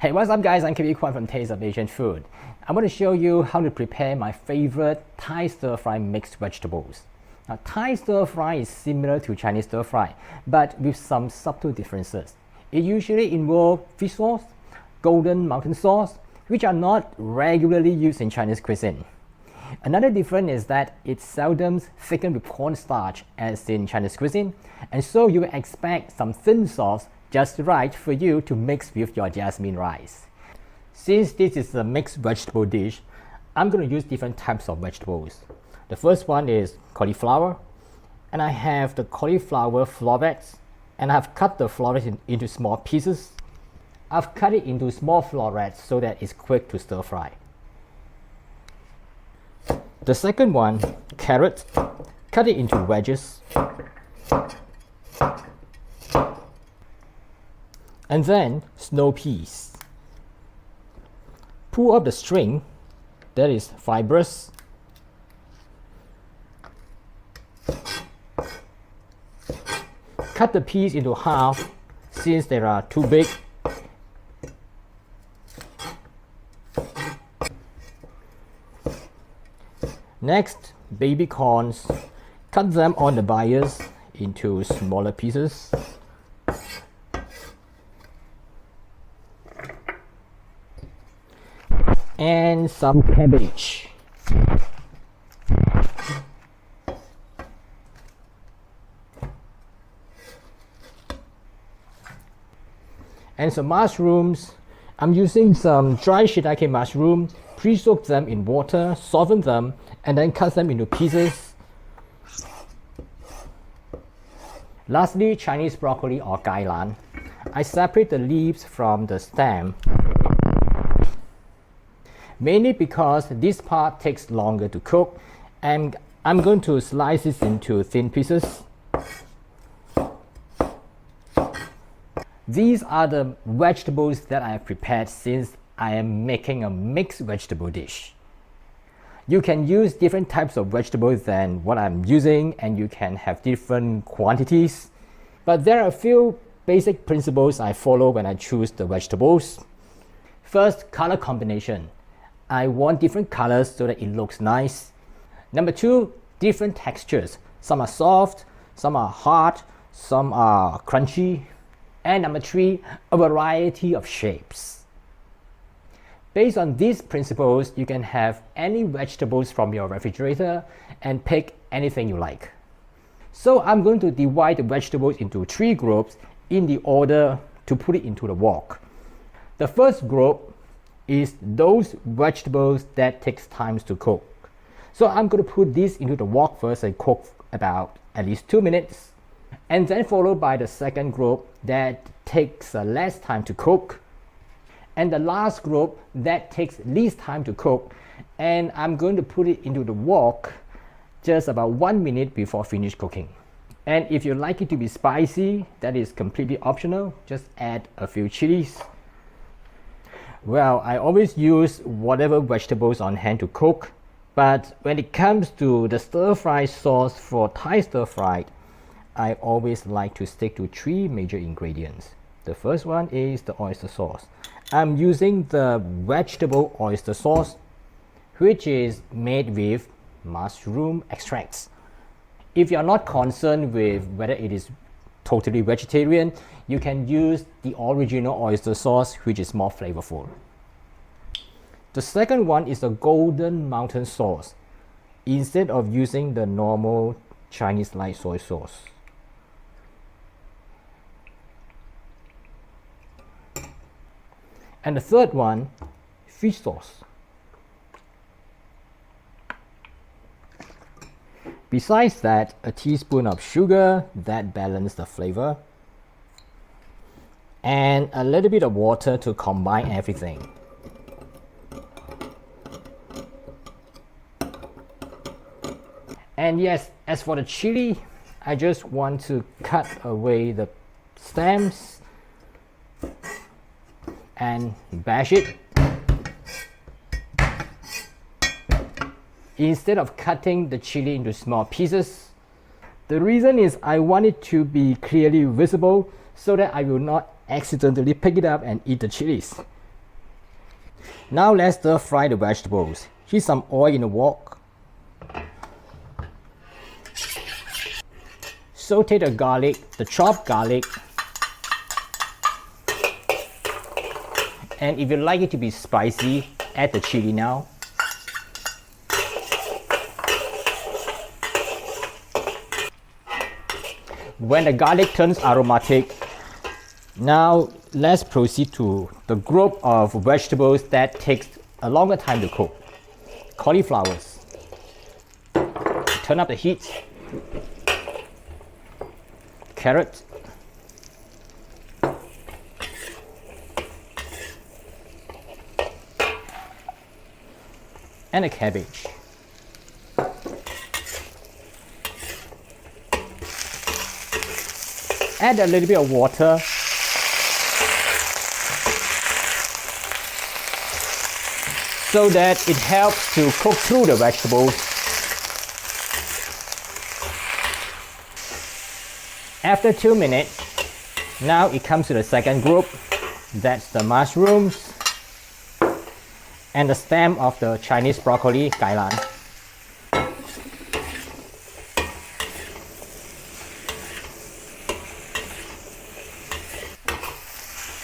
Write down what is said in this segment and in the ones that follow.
Hey, what's up guys? I'm Kwan from Taste of Asian Food. I'm going to show you how to prepare my favorite Thai stir-fry mixed vegetables. Now, Thai stir-fry is similar to Chinese stir-fry, but with some subtle differences. It usually involves fish sauce, golden mountain sauce, which are not regularly used in Chinese cuisine. Another difference is that it's seldom thickened with cornstarch as in Chinese cuisine, and so you will expect some thin sauce just right for you to mix with your jasmine rice. Since this is a mixed vegetable dish, I'm going to use different types of vegetables. The first one is cauliflower, and I have the cauliflower florets, and I've cut the florets into small pieces. I've cut it into small florets so that it's quick to stir fry. The second one, carrot, cut it into wedges. And then snow peas. Pull up the string that is fibrous. Cut the peas into half since they are too big. Next, baby corns. Cut them on the bias into smaller pieces. And some cabbage. And some mushrooms. I'm using some dry shiitake mushroom, pre-soak them in water, soften them, and then cut them into pieces. Lastly, Chinese broccoli or Gai Lan. I separate the leaves from the stem, mainly because this part takes longer to cook, and I'm going to slice this into thin pieces. These are the vegetables that I have prepared since I am making a mixed vegetable dish. You can use different types of vegetables than what I'm using, and you can have different quantities. But there are a few basic principles I follow when I choose the vegetables. First, color combination. I want different colors so that it looks nice. Number two, different textures. Some are soft, some are hard, some are crunchy. And number three, a variety of shapes. Based on these principles, you can have any vegetables from your refrigerator and pick anything you like. So I'm going to divide the vegetables into three groups in the order to put it into the wok. The first group is those vegetables that takes time to cook. So I'm going to put this into the wok first and cook about at least 2 minutes. And then followed by the second group that takes less time to cook. And the last group that takes least time to cook. And I'm going to put it into the wok just about 1 minute before finish cooking. And if you like it to be spicy, that is completely optional. Just add a few chilies. Well, I always use whatever vegetables on hand to cook, but when it comes to the stir-fry sauce for Thai stir-fried, I always like to stick to three major ingredients. The first one is the oyster sauce. I'm using the vegetable oyster sauce, which is made with mushroom extracts. If you're not concerned with whether it is totally vegetarian, you can use the original oyster sauce, which is more flavorful. The second one is the golden mountain sauce, instead of using the normal Chinese light soy sauce. And the third one, fish sauce. Besides that, a teaspoon of sugar that balances the flavor, and a little bit of water to combine everything. And yes, as for the chili, I just want to cut away the stems and bash it. Instead of cutting the chili into small pieces, the reason is I want it to be clearly visible so that I will not accidentally pick it up and eat the chilies. Now let's stir fry the vegetables. Heat some oil in a wok. Saute the garlic, the chopped garlic. And if you like it to be spicy, add the chili now. When the garlic turns aromatic, now let's proceed to the group of vegetables that takes a longer time to cook. Cauliflowers. Turn up the heat. Carrot. And a cabbage. Add a little bit of water. So that it helps to cook through the vegetables. After 2 minutes, now it comes to the second group. That's the mushrooms and the stem of the Chinese broccoli, Gai Lan.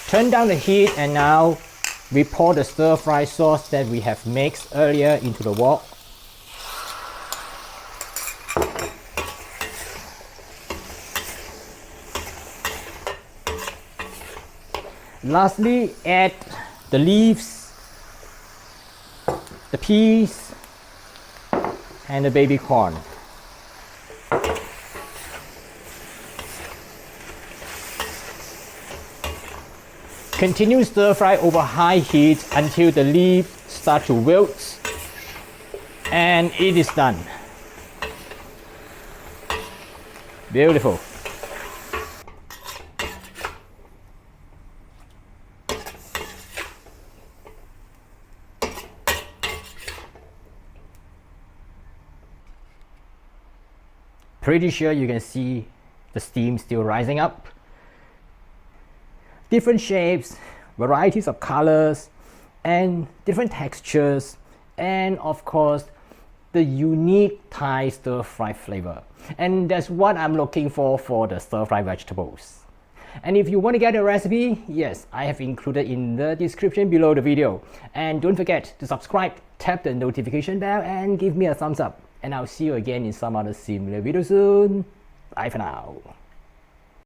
Turn down the heat and now we pour the stir-fry sauce that we have mixed earlier into the wok. Lastly, add the leaves, the peas, and the baby corn. Continue stir fry over high heat until the leaves start to wilt, and it is done. Beautiful. Pretty sure you can see the steam still rising up. Different shapes, varieties of colors, and different textures, and of course the unique Thai stir-fry flavor. And that's what I'm looking for the stir-fry vegetables. And if you want to get a recipe, yes, I have included in the description below the video. And don't forget to subscribe, tap the notification bell, and give me a thumbs up. And I'll see you again in some other similar video soon. Bye for now.